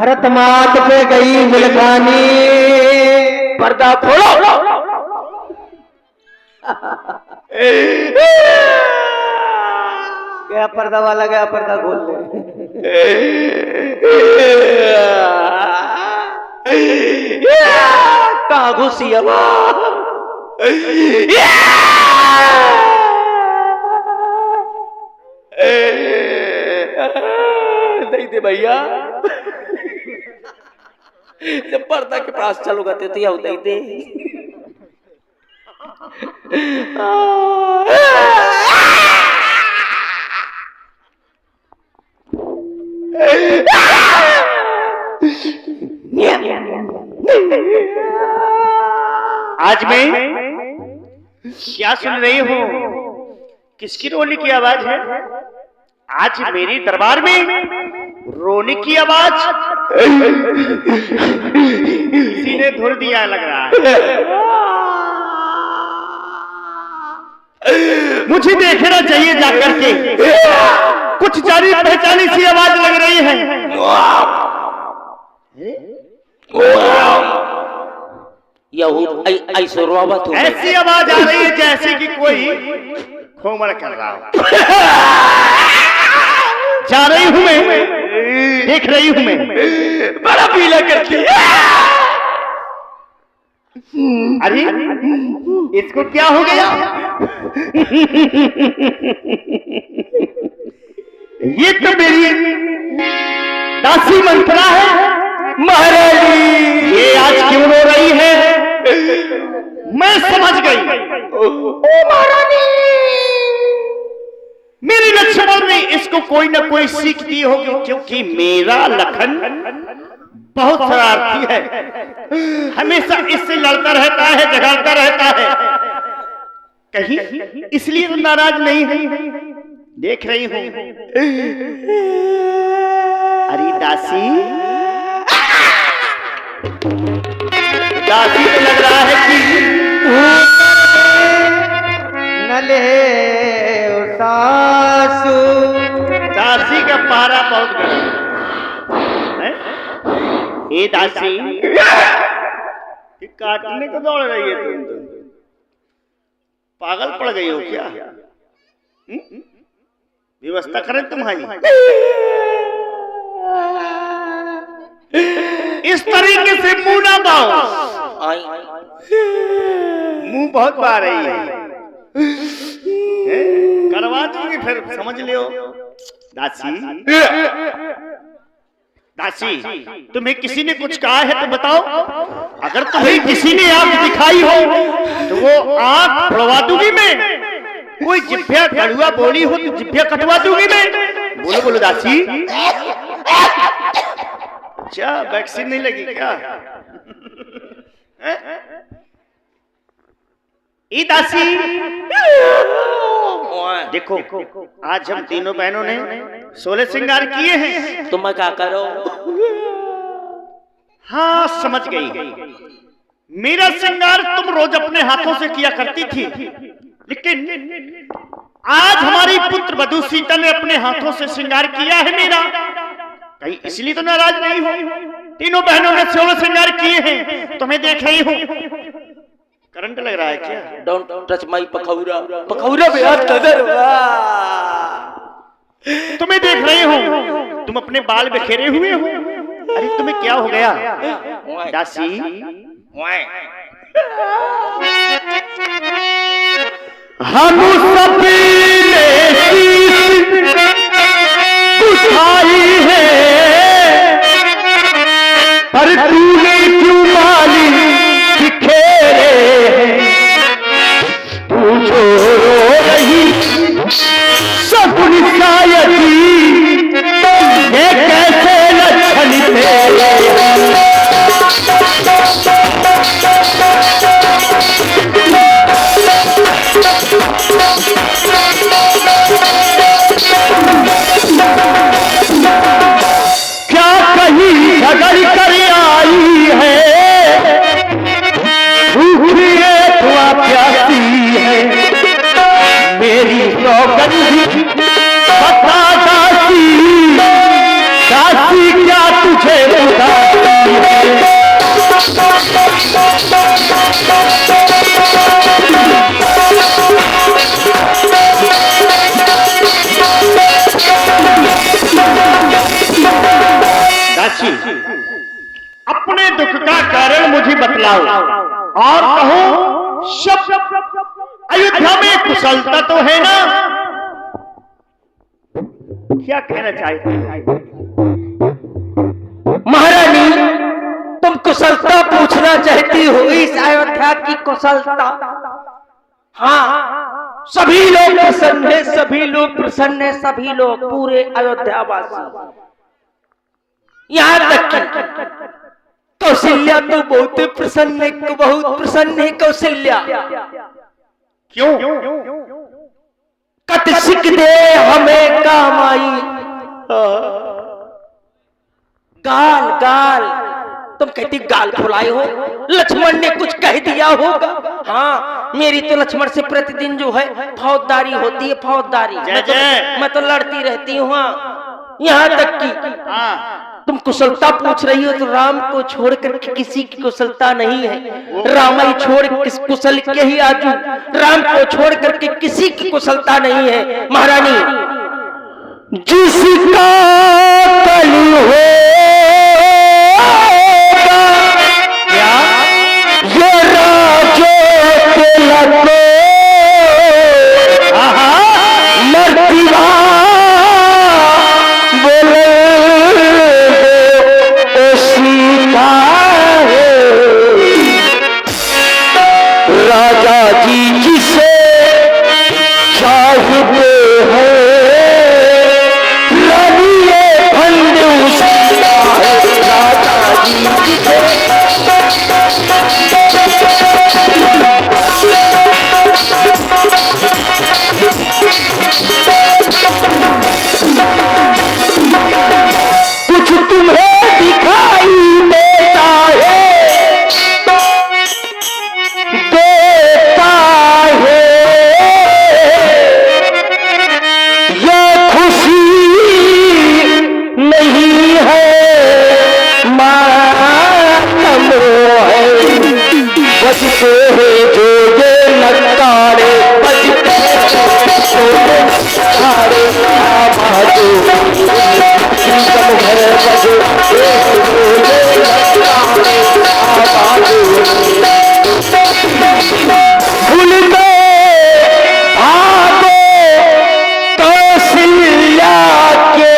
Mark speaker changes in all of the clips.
Speaker 1: भरत मात पे गई मिलखानी, पर्दा खोलो। गया पर्दा वाला, गया पर्दा खोल ले। कहाँ घुसी अब? नहीं दे भैया, जब पर्दा के पास चलोगा तो या नहीं दे।
Speaker 2: आज मैं क्या सुन रही हूँ? किसकी रोने की आवाज है? आज मेरे दरबार में रोने की आवाज किसी ने धुर दिया लग रहा है। मुझे देखना चाहिए जाकर के, कुछ जानी पहचानी सी आवाज लग रही है। ऐसी आवाज आ रही है जैसे कि कोई खोमड़ कर रहा हो। जा रही हूं मैं, देख रही हूं मैं,
Speaker 1: बड़ा पीला करती है।
Speaker 2: अरे इसको क्या हो गया? ये तो मेरी दासी मंत्रा है।
Speaker 1: महारानी
Speaker 2: ये आज क्यों रो रही है? मैं समझ गई।
Speaker 1: महारानी,
Speaker 2: मेरे लक्ष्मण ने इसको कोई ना कोई सीख दी होगी, क्योंकि मेरा लखन बहुत शरारती है, हमेशा इससे लड़ता रहता है, झगड़ता रहता है। कहीं इसलिए तो नाराज नहीं है। देख रही हूं। अरे दासी, दासी तो लग रहा है कि
Speaker 1: नले सासू,
Speaker 2: दासी का पहरा बहुत गया है। ये दासी काटने को दौड़ रही है। तुम तो पागल पड़ गई हो क्या? व्यवस्था करें तुम्हारी। इस तरीके से मुंह ना बाओ। मुंह बहुत बा रही है। करवा दूंगी फिर, समझ लियो। दासी, दासी, तुम्हें किसी ने कुछ कहा है तो बताओ। अगर तुम्हें किसी ने आंख दिखाई हो तो वो आंख फोड़वा दूंगी मैं। कोई जिभ्या कड़ुआ बोली हो तो जिभ्या कटवा दूंगी मैं। बोलो बोलो दासी। क्या वैक्सीन नहीं लगी क्या? ई दासी, देखो आज हम तीनों बहनों ने 16 श्रृंगार किए हैं।
Speaker 1: तुम क्या करो?
Speaker 2: हाँ समझ गई। मेरा श्रृंगार तुम रोज अपने हाथों से किया करती थी, लेकिन आज हमारी पुत्र वधू सीता ने अपने हाथों से श्रृंगार किया है मेरा। कहीं इसलिए तो नाराज नहीं हो? तीनों बहनों ने 16 श्रृंगार किए हैं, तुम्हें देख रही हूँ। करंट लग रहा है क्या?
Speaker 1: डोंट टच माई पखौरा, पखौरा पे हाथ कदर।
Speaker 2: तुम्हें देख रही हूँ, तुम अपने बाल बिखेरे हुए हो। अरे तुम्हें क्या हो गया दासी? हम सबने उठाई है, पर तूने क्यों माली बिखेरे? तू जो रो रही सगुन सायती, ये कैसे लक्षण तेरे? क्या कहीं झगड़ कर आई है, भूखी है प्यासी है मेरी सौगंध। बता दासी, दासी क्या तू
Speaker 1: मुझे बुझाती है।
Speaker 2: दासी, अपने दुख का कारण मुझे बतलाओ और कहो, सब अयोध्या में कुशलता तो है ना? क्या कहना चाहते हैं?
Speaker 1: महारानी, तुम कुशलता पूछना चाहती हो? इस अयोध्या की कुशलता? हाँ, सभी लोग प्रसन्न है, सभी लोग प्रसन्न है, सभी लोग, पूरे अयोध्यावासी। यहाँ तक कि कौशल्या तो बहुत प्रसन्न है, बहुत प्रसन्न है कौशल्या।
Speaker 2: क्यों?
Speaker 1: कत सिक दे हमें काम आई। गाल गाल, तुम कहती गाल फुलाए हो, लक्ष्मण ने कुछ कह दिया होगा। हाँ, मेरी तो लक्ष्मण से प्रतिदिन जो है फौजदारी होती है, फौजदारी। मैं तो लड़ती रहती हूँ। हाँ, यहाँ तक कि तुम कुशलता पूछ रही हो तो राम को छोड़कर किसी की कुशलता नहीं है। राम ही छोड़ किस कुशल के ही आजू, राम को छोड़ करके किसी की कुशलता नहीं है। महारानी, जिसका कल हो ये राजो के लगो मर्तिवा बोले राजा जी जिसे चाहते हैं रानिए फंद उसका है। राजा जी जिसे कुछ तुम्हें दिखाई देता है, देता है ये खुशी नहीं है मातम है। बजते हैं जो ये नगाड़े, बजते हैं जो ये नगाड़े, आवाज़ों गम भरे बजे भूल गए भागो कौशल्या के,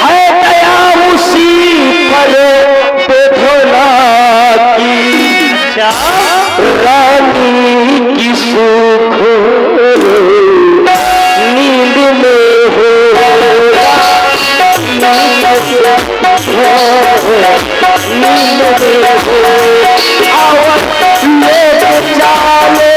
Speaker 1: है दया उसी पर बेधोला की। रानी की सुख नींद में हो, नींद में हो, आवत ले चाले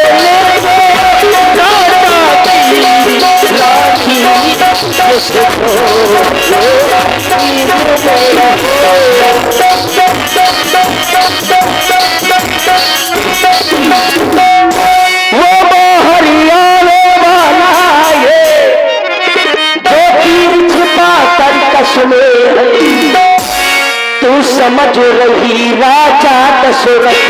Speaker 1: वो हरियाणे वाला ये जो तीर छिपा कर कसमे है। तू समझ रही राजा दशरथ,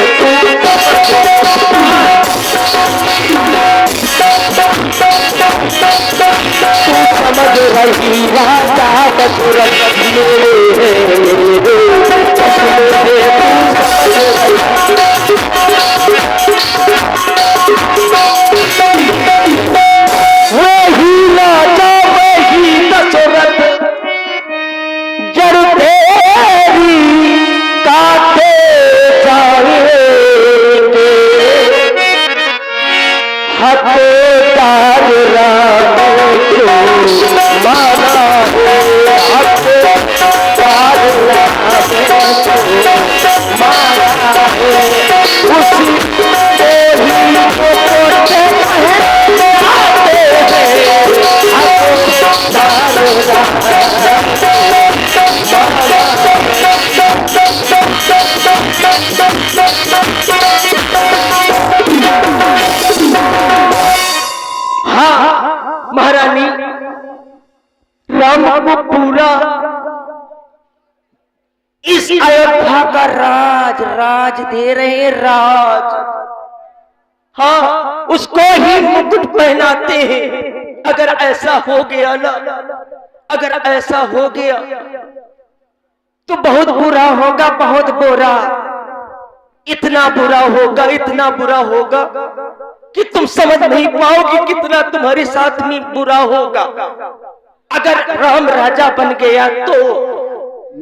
Speaker 1: तू समझ रही राजा दशरथ वही राजा वही दशरथ जड़ तेरी काटे जाएंगे, हकदार राम को माना है, हकदार राम को माना है। उसी को ही कोटे हैं, आते हैं हकदार हाँ महारानी, राम को पूरा इस अयोध्या का राज राज दे रहे हैं, राज। हाँ, उसको ही मुकुट पहनाते हैं। अगर ऐसा हो गया ना, अगर ऐसा हो गया तो बहुत बुरा होगा, बहुत बुरा। इतना बुरा होगा, इतना बुरा होगा कि तुम समझ नहीं पाओगे कितना तुम्हारे साथ में बुरा होगा। अगर राम राजा बन गया तो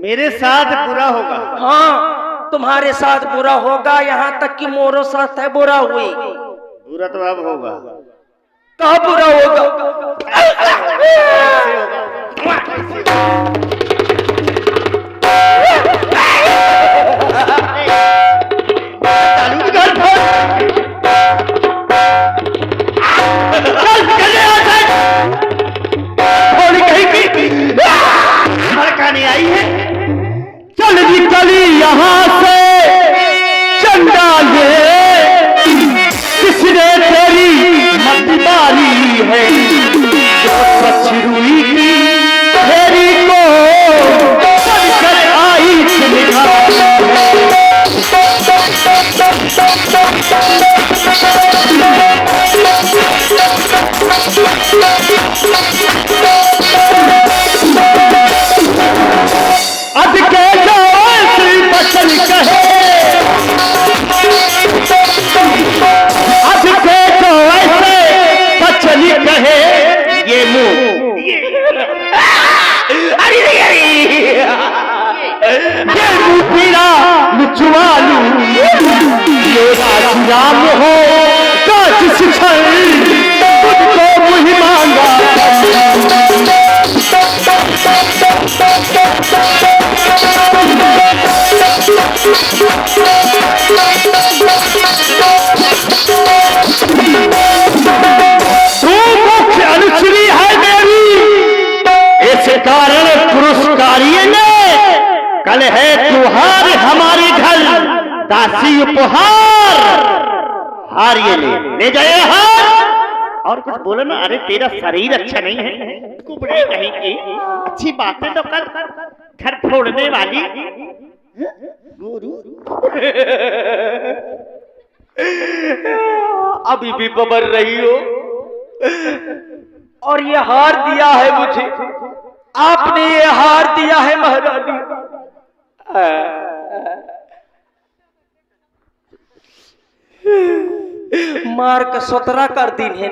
Speaker 2: मेरे साथ बुरा होगा।
Speaker 1: हाँ, तुम्हारे साथ बुरा होगा, यहाँ तक कि मोरो साथ है बुरा हुई।
Speaker 2: बुरा तो अब होगा।
Speaker 1: कहाँ बुरा होगा?
Speaker 2: कैसे होगा? भड़काने आई है। चल निकली यहाँ से चंदा, ये किसने तेरी मत मारी है? जो सच रुई की फेरी को बनकर आई अब के जो ऐसी बचन कहे, अब के जो ऐसे बचन कहे, ये मुंह ये मुंह पीड़ा लुचवा लूं, ये राम हो काज सिखल तुझको मुहि मांगा। तू मुख्य अनुश्री है मेरी, इस कारण पुरस्कारिये ने कल है तुहार हमारे घर दासी उपहार। हार ये ले जाए हार। और कुछ बोलो ना। अरे तेरा शरीर अच्छा नहीं है, कुबड़े कहीं की। अच्छी बातें तो कर, घर फोड़ने वाली।
Speaker 1: अभी भी बबर रही हो, और ये हार दिया है मुझे, आपने ये हार दिया है महारानी। मार के सोतरा कर दी है,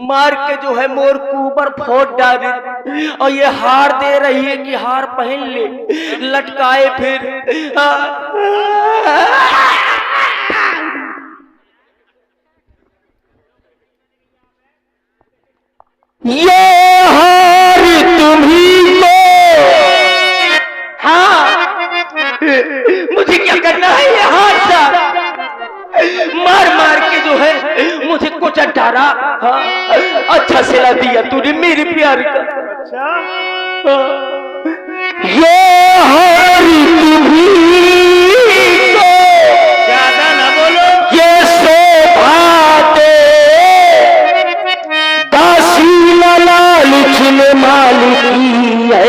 Speaker 1: मार के जो है मोर के ऊपर फोड़ डाली, और ये हार दे रही है कि हार पहन ले, लटकाए फिर। ये हार तुम्ही को, हाँ मुझे क्या करना है ये हार सा? मार मार के जो है मुझे कुछ डारा। हाँ, अच्छा सिला दिया तूने मेरे प्यार का। ये हार तुम्ही को,
Speaker 2: ज्यादा ना बोलो।
Speaker 1: ये शोभा दे दासी लालचन मालिकी है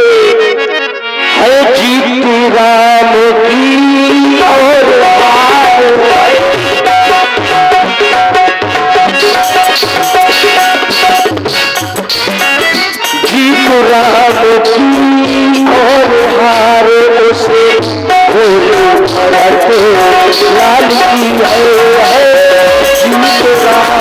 Speaker 1: जीत राम की और जीत राम की और हार उसे लाल की है जीत राम।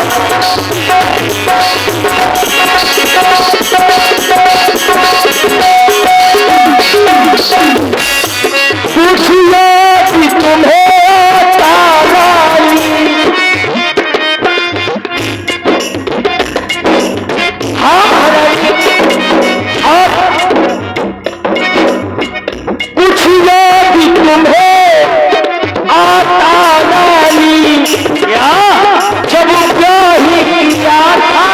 Speaker 1: पूछिए कि तुम्हें ताराई, पूछिए कि तुम्हें आता रानी, क्या जब क्या ही किया था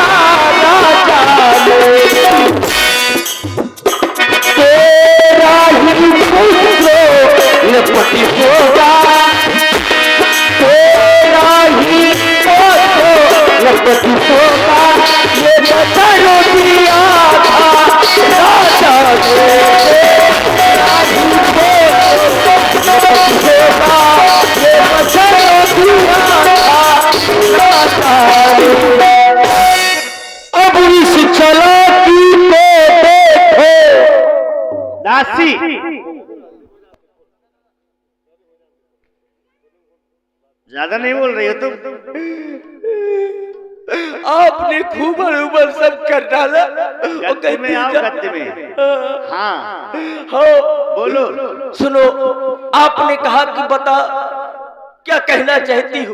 Speaker 1: राजा ने, तेरा ही पुत्र लपटी होगा, तेरा ही पुत्र लपटी होगा, ये बता दिया था राजा ने, तेरा ही पुत्र
Speaker 2: दासी, ज्यादा नहीं बोल रही हो तुम।
Speaker 1: आपने खूब अड़ुबल सब कर डाला।
Speaker 2: गद्दे में आओ, गद्दे में। हाँ
Speaker 1: हो
Speaker 2: बोलो।
Speaker 1: सुनो, आपने कहा कि बता क्या कहना चाहती हो।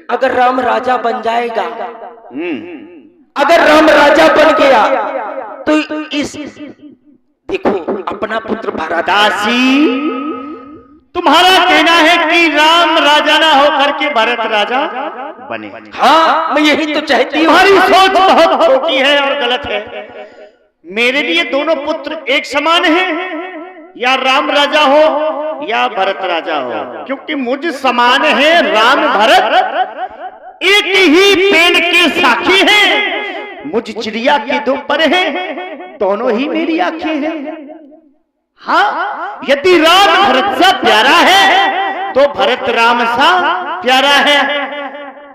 Speaker 1: अगर राम राजा बन जाएगा, अगर राम राजा बन गया तो इस देखो अपना पुत्र भरत।
Speaker 2: दासी, तुम्हारा कहना है कि राम राजा ना होकर के भरत राजा बने।
Speaker 1: हाँ, मैं यही तो चाहती हूँ।
Speaker 2: तुम्हारी सोच बहुत छोटी है और गलत है। मेरे लिए दोनों पुत्र एक समान हैं, या राम राजा हो या भरत राजा हो, क्योंकि मुझ समान है राम भरत एक ही पेड़ के साखी हैं। मुझ चिड़िया के दो पर हैं, दोनों ही मेरी आंखें हैं। हाँ, यदि राम भरत सा प्यारा है तो भरत राम सा प्यारा है।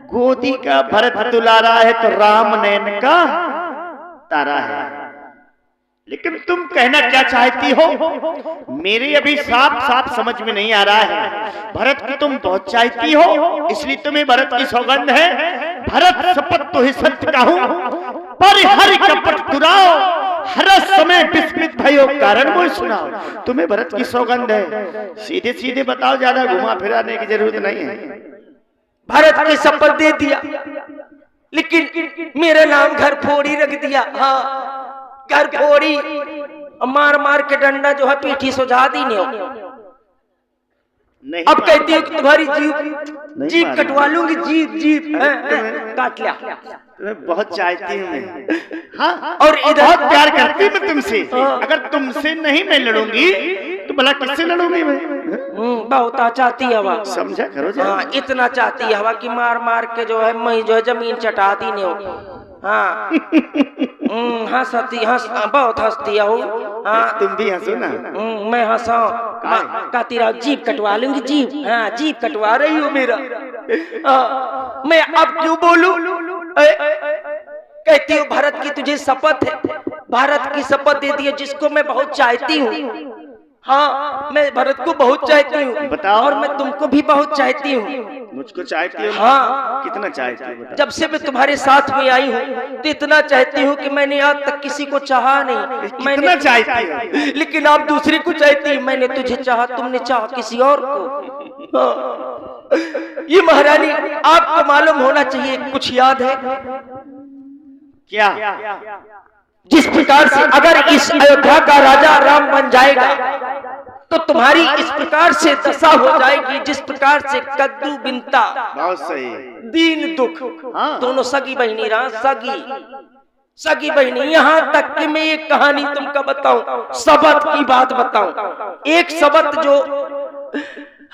Speaker 2: गोदी का भरत दुलारा है तो राम नैन का तारा है। लेकिन तुम कहना क्या चाहती हो, मेरे अभी साफ साफ समझ में नहीं आ रहा है। भरत की तुम बहुत चाहती हो, इसलिए तुम्हें भरत की सौगंध है। भरत शपथ तो ही सत्य कहूं, पर हरि कपट दुराओ, हर समय विस्मित भयो कारण वो सुनाओ। तुम्हें भरत की सौगंध है, सीधे सीधे बताओ, ज्यादा घुमा फिराने की जरूरत नहीं है।
Speaker 1: भरत की शपथ दे दिया, लेकिन मेरा नाम घर फोड़ी रख दिया। हाँ, घर फोड़ी, मार मार के डंडा जो है पीठी सुझा दी नहीं। अब कहती हूँ कि तुम्हारी जीभ कटवा लूंगी, जीभ काट लिया।
Speaker 2: तुम्हें बहुत चाहती हूँ मैं। हाँ,
Speaker 1: और इधर
Speaker 2: बहुत प्यार करती मैं तुमसे। अगर तुमसे नहीं मैं लड़ूंगी तो भला किससे लड़ूंगी मैं?
Speaker 1: बहुत चाहती है हवा,
Speaker 2: समझा करो।
Speaker 1: हाँ, इतना चाहती है हवा कि मार मार के जो है मैं जो है जमीन चटा दी नहीं। हाँ, हंसती बहुत हंसती है। हाँ,
Speaker 2: तुम भी हंसो ना।
Speaker 1: मैं हंसा, कहती रहो जीभ कटवा लूंगी, जीभ। हाँ, जीभ कटवा रही हो मेरा। मैं अब क्यों बोलूं? कहती हूँ भरत की तुझे शपथ है, भारत की शपथ दे दी है, जिसको मैं बहुत चाहती हूँ। हाँ, मैं भरत को बहुत चाहती हूँ।
Speaker 2: बताओ।
Speaker 1: और मैं तुमको भी बहुत चाहती हूँ।
Speaker 2: मुझको चाहती हो?
Speaker 1: हाँ।
Speaker 2: कितना चाहती हो?
Speaker 1: जब से मैं तुम्हारे साथ में आई हूँ तो इतना चाहती हूँ कि मैंने आज तक किसी को चाहा नहीं।
Speaker 2: कितना चाहती हो?
Speaker 1: लेकिन आप दूसरी को चाहती। मैंने तुझे चाहा, तुमने चाहा किसी और को। हाँ। ये महारानी, आपको मालूम होना चाहिए, कुछ याद है
Speaker 2: क्या?
Speaker 1: जिस प्रकार से अगर इस अयोध्या का राजा राम बन जाएगा तो तुम्हारी इस प्रकार से दशा हो जाएगी, जिस प्रकार से कद्दू बिनता।
Speaker 2: बहुत सही।
Speaker 1: दीन दुख।
Speaker 2: हाँ।
Speaker 1: दोनों सगी बहनी रहा, सगी बहनी। यहाँ तक कि मैं एक कहानी तुमको बताऊं, सबत की बात बताऊं। एक सबत जो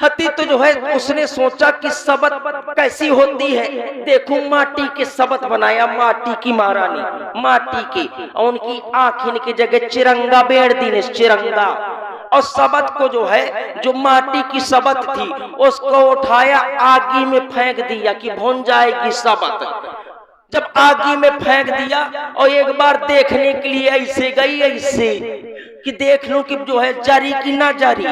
Speaker 1: हती तो जो है उसने सोचा कि सबत कैसी होती है। देखूं, माटी के सबत बनाया, माटी की महारानी, माटी की, और उनकी आँखिन की जगह चिरंगा बेड़ दी, चिरंगा। और सबत को जो है, जो माटी की सबत थी, उसको उठाया, आगी में फेंक दिया कि भुन जाएगी सबत। जब आगी में फेंक दिया और एक बार देखने के लिए ऐसे गई, ऐसे कि देख लूं कि जो है जारी की ना जारी,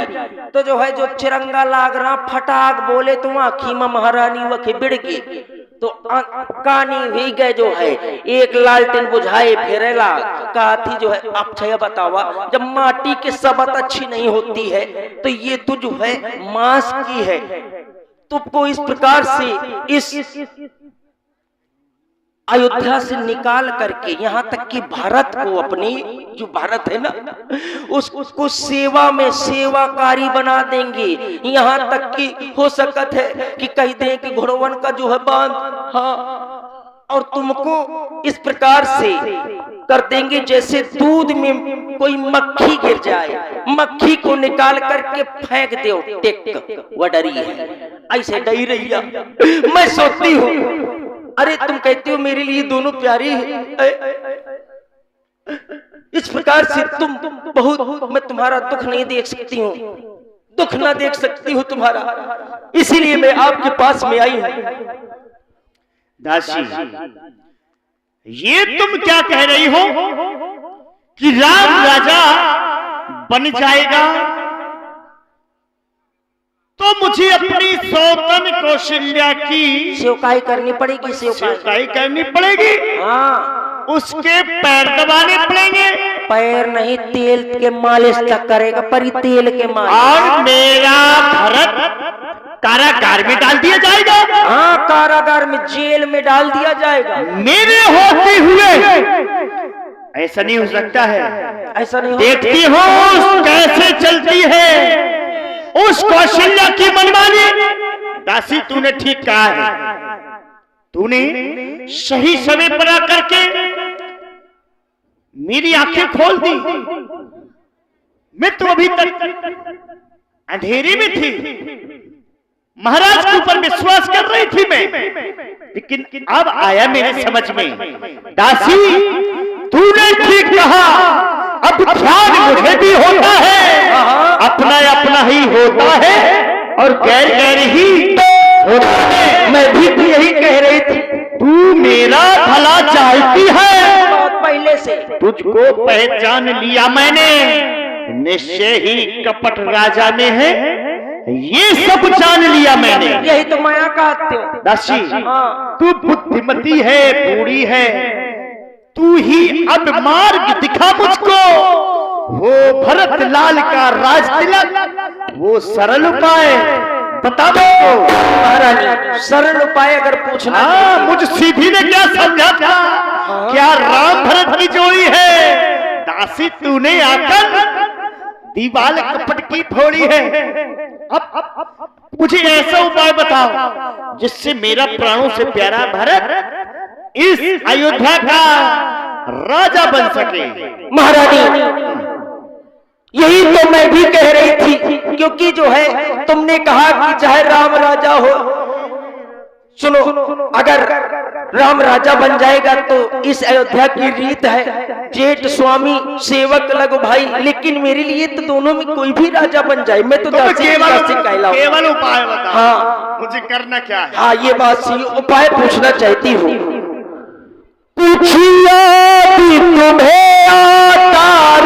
Speaker 1: तो जो है जो चिरंगा लाग रहा फटाक बोले तो आँखी में महारानी वखे बिड़ गई। तो कानी हुई गए जो है, एक लालटेन बुझाए फेरेला। कहा थी जो है, आप छया बतावा, जब माटी की सबत अच्छी नहीं होती है तो ये तो जो है मांस की है। तुमको इस प्रकार से इस अयोध्या से निकाल करके यहाँ तक कि भारत को, अपनी जो भारत है ना, उसको सेवा में सेवाकारी बना देंगे। यहाँ तक कि हो सकत है कि कह दें कि घोड़वन का जो है बांध। हाँ, और तुमको इस प्रकार से कर देंगे जैसे दूध में कोई मक्खी गिर जाए, मक्खी को निकाल करके फेंक दो, टेक वो डरी है, ऐसे डरी रही है। मैं सोचती हूँ, अरे तुम कहते हो मेरे लिए दोनों प्यारी है, इस प्रकार से तुम बहुत, मैं तुम्हारा दुख नहीं देख सकती हूँ, दुख ना देख सकती हूँ तुम्हारा, इसीलिए मैं आपके पास में आई हूँ।
Speaker 2: दासी, ये तुम क्या कह रही हो कि राम राजा बन जाएगा तो मुझे अपनी सौतन कौशल्या की
Speaker 1: सेवकाई करनी पड़ेगी,
Speaker 2: सेवकाई करनी पड़ेगी।
Speaker 1: हाँ,
Speaker 2: उसके पैर दबाने पड़ेंगे।
Speaker 1: पैर नहीं, तेल के मालिश तक करेगा, पर तेल के मालिश।
Speaker 2: और मेरा भरत कारागार में डाल दिया जाएगा।
Speaker 1: हाँ, कारागार में, जेल में डाल दिया जाएगा।
Speaker 2: मेरे होते हुए ऐसा नहीं हो सकता है।
Speaker 1: ऐसा नहीं हो,
Speaker 2: देखती हो कैसे चलती है उस कौशल्या की मनमानी। दासी, तूने ठीक कहा है, तूने सही समय पर आकर के मेरी आंखें खोल दी। मैं तो अभी तक अंधेरे में थी, महाराज के ऊपर विश्वास कर रही थी मैं, लेकिन अब आया मेरे समझ में। दासी, तूने ठीक कहा, अब ध्यान मुझे भी होता है, अपना अपना ही होता है और गैर गैर ही होता है।
Speaker 1: मैं भी तो यही कह रही थी,
Speaker 2: तू मेरा भला चाहती है,
Speaker 1: बहुत पहले से।
Speaker 2: तुझको पहचान लिया मैंने, निश्चय ही कपट राजा में है, ये सब जान लिया मैंने।
Speaker 1: यही तो माया कहते हो।
Speaker 2: दासी,
Speaker 1: हाँ,
Speaker 2: तू बुद्धिमती है, बूढ़ी है, तू ही अब मार्ग दिखा मुझको। वो भरत लाल का राज तिलक, वो सरल उपाय बता दो।
Speaker 1: महारानी, सरल उपाय अगर पूछना,
Speaker 2: मुझ सीधी ने क्या समझा था, क्या राम भरत की जोड़ी है। दासी, तूने आकर दीवाल कपट की फोड़ी है। अब मुझे ऐसा उपाय बताओ जिससे मेरा प्राणों से प्यारा भरत इस अयोध्या का राजा बन सके।
Speaker 1: महारानी, यही तो मैं भी कह रही थी, क्योंकि जो है तुमने कहा कि चाहे राम राजा हो, सुनो, अगर राम राजा बन जाएगा तो इस अयोध्या की रीत है, जेठ स्वामी सेवक लगो भाई, लेकिन मेरे लिए तो दोनों में कोई भी राजा बन जाए, मैं तो
Speaker 2: केवल उपाय बता।
Speaker 1: हाँ,
Speaker 2: मुझे करना क्या है?
Speaker 1: हाँ, ये बात सही, उपाय पूछना चाहती हूँ। पूछिया भी तुम्हें आता